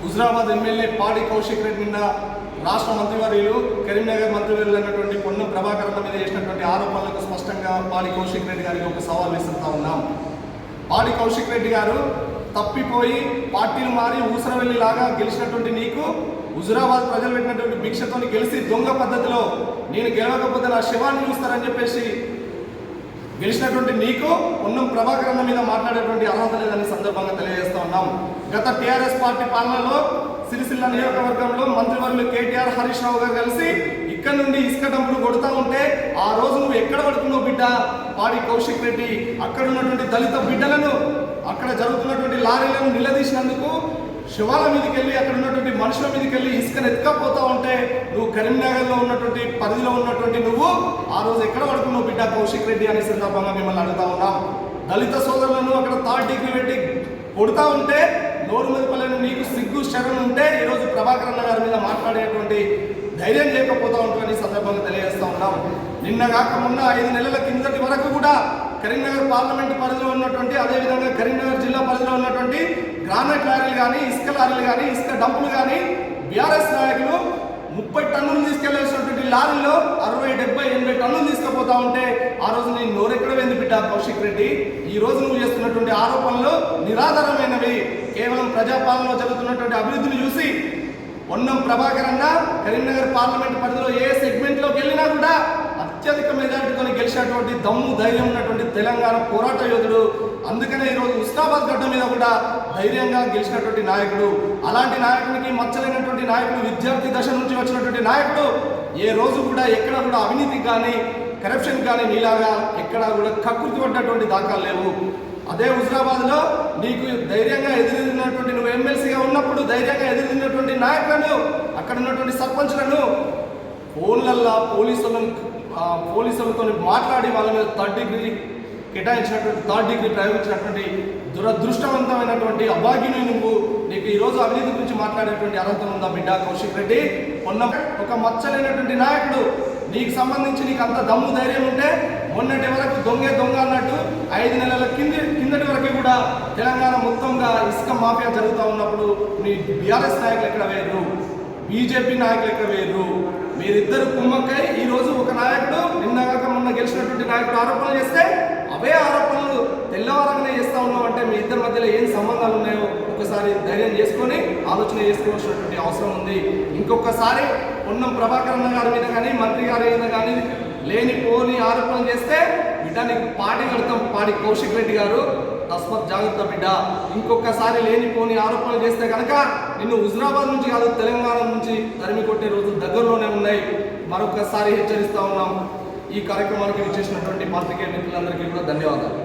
Huzurabad MLA పాడి కౌశిక్ రెడ్డి నిన్న రాష్ట్ర మంత్రివర్యులు కరీంనగర్ మంత్రివర్యులు అయినటువంటి పొన్నం ప్రభాకర్ మీద చేసినటువంటి ఆరోపణలకు స్పష్టంగా పాడి కౌశిక్ రెడ్డి గారికి ఒక సవాల్ విసురుతా ఉన్నాం. పాడి కౌశిక్ రెడ్డి గారు తప్పిపోయి పార్టీలు మారి ఊసరవెల్లిలాగా గెలిచినటువంటి నీకు హుజరాబాద్ ప్రజలు పెట్టినటువంటి భిక్షతో గెలిచి దొంగ పద్ధతిలో నేను గెలవకపోతే నా శవాన్ని చూస్తారని చెప్పేసి గెలిచినటువంటి నీకు పొన్నం ప్రభాకర్ మీద మాట్లాడేటువంటి అర్హత లేదని సందర్భంగా తెలియజేస్తా ఉన్నాం. గత టీఆర్ఎస్ పార్టీ పాలనలో సిరిసిల్ల నియోజకవర్గంలో మంత్రివర్యులు కేటీఆర్ హరీష్ రావు గారు కలిసి ఇక్కడ నుండి ఇసుక డంపులు కొడుతూ ఉంటే ఆ రోజు నువ్వు ఎక్కడ పడుతున్నావు బిడ్డ పాడి కౌశిక్ రెడ్డి? అక్కడ ఉన్నటువంటి దళిత బిడ్డలను అక్కడ జరుగుతున్నటువంటి లారీలను నిలదీసినందుకు శివాల మీదకి వెళ్ళి అక్కడ ఉన్నటువంటి మనుషుల మీదకి వెళ్ళి ఇసుకను ఎత్తుకపోతా ఉంటే నువ్వు కరీంనగర్లో ఉన్నటువంటి పరిధిలో ఉన్నటువంటి నువ్వు ఆ రోజు ఎక్కడ పడుకున్నావు బిడ్డ కౌశిక్ రెడ్డి అనే సందర్భంగా మిమ్మల్ని అడుగుతా ఉన్నాం. దళిత సోదరులను అక్కడ థర్డ్ డిగ్రీ పెట్టి కొడుతూ ఉంటే నోరు మెదపలేని నీకు సిగ్గు శరణం ఉంటే ఈరోజు ప్రభాకర్ అన్న గారి మీద మాట్లాడేటువంటి ధైర్యం లేకపోతూ ఉంటుందని సందర్భంగా తెలియజేస్తూ ఉన్నాం. నిన్న కాక మొన్న 5 నెలల కిందటి వరకు కూడా కరీంనగర్ పార్లమెంట్ పరిధిలో ఉన్నటువంటి అదేవిధంగా కరీంనగర్ జిల్లా పరిధిలో ఉన్నటువంటి గ్రానైట్ లారీలు కానీ ఇసుక లారీలు కానీ ఇసుక డంపులు కానీ బీఆర్ఎస్ నాయకులు 30 టన్నులు తీసుకెళ్లాల్సినటువంటి లారీల్లో 60, 70, 80 టన్నులు తీసుకుపోతా ఉంటే ఆ రోజు నేను నోరెక్కడ పోయింది బిడ్డ కౌశిక్ రెడ్డి? ఈ రోజు నువ్వు చేస్తున్నటువంటి ఆరోపణలు నిరాధారమైనవి. కేవలం ప్రజాపాలనలో జరుగుతున్నటువంటి అభివృద్ధిని చూసి పొన్నం ప్రభాకర్ అన్న కరీంనగర్ పార్లమెంట్ పరిధిలో ఏ సెగ్మెంట్లోకి వెళ్ళినా కూడా అత్యధిక మెజారిటీతో గెలిచినటువంటి దమ్ము ధైర్యం ఉన్నటువంటి తెలంగాణ పోరాట యోధుడు. అందుకనే ఈరోజు హుస్నాబాద్ గడ్డ మీద కూడా ధైర్యంగా గెలిచినటువంటి నాయకుడు. అలాంటి నాయకుడికి మచ్చలేనటువంటి నాయకుడు, విద్యార్థి దశ నుంచి వచ్చినటువంటి నాయకుడు ఏ రోజు కూడా ఎక్కడ కూడా అవినీతి కానీ కరప్షన్ కానీ నీలాగా ఎక్కడా కూడా కక్కుర్తి పడ్డటువంటి దాఖలు లేవు. అదే హుజరాబాద్లో నీకు ధైర్యంగా ఎదురున్నటువంటి నువ్వు ఎమ్మెల్సీగా ఉన్నప్పుడు ధైర్యంగా ఎదురున్నటువంటి నాయకులను అక్కడ ఉన్నటువంటి సర్పంచ్లను ఫోన్లల్లో పోలీసులతో మాట్లాడి వాళ్ళ మీద థర్డ్ డిగ్రీ కేటాయించినటువంటి థర్డ్ డిగ్రీ ప్రయోగించినటువంటి దురదృష్టవంతమైనటువంటి అభాగ్యుని నువ్వు. నీకు ఈరోజు అవినీతి గురించి మాట్లాడేటువంటి అర్హత ఉందా బిడ్డ కౌశిక్ రెడ్డి? ఒక మచ్చలేనటువంటి నాయకుడు. నీకు సంబంధించి నీకు అంత దమ్ము ధైర్యం ఉంటే మొన్నటి వరకు దొంగ అన్నట్టు 5 నెలల కిందటి వరకు కూడా తెలంగాణ మొత్తంగా ఇసుక మాఫియా జరుగుతూ ఉన్నప్పుడు నీ బీఆర్ఎస్ నాయకులు ఎక్కడ వేరు, బీజేపీ నాయకులు ఎక్కడ వేరు? మీరిద్దరు కుమ్మక్కై ఈరోజు ఒక నాయకుడు నిన్నగాక మొన్న గెలిచినటువంటి నాయకుడు ఆరోపణలు చేస్తే అవే ఆరోపణలు తెల్లవారంగానే చేస్తూ ఉన్నామంటే మీ ఇద్దరి మధ్యలో ఏం సంబంధాలు ఉన్నాయో ఒకసారి ధైర్యం చేసుకొని ఆలోచన చేసుకోవాల్సినటువంటి అవసరం ఉంది. ఇంకొకసారి పొన్నం ప్రభాకర్ అన్న గారి మీద కానీ మంత్రి గారి మీద కానీ లేనిపోని ఆరోపణలు చేస్తే బిడ్డానికి పార్టీ కడతాం. పాడి కౌశిక్ రెడ్డి గారు తస్మత్ జాగ్రత్త బిడ్డ. ఇంకొకసారి లేనిపోని ఆరోపణలు చేస్తే కనుక నిన్ను హుజరాబాద్ నుంచి కాదు తెలంగాణ నుంచి తరిమి కొట్టే రోజులు దగ్గరలోనే ఉన్నాయి. మరొకసారి హెచ్చరిస్తా ఉన్నాం. ఈ కార్యక్రమానికి విచ్చేసినటువంటి పాత్రికేయ మిత్రులందరికీ కూడా ధన్యవాదాలు.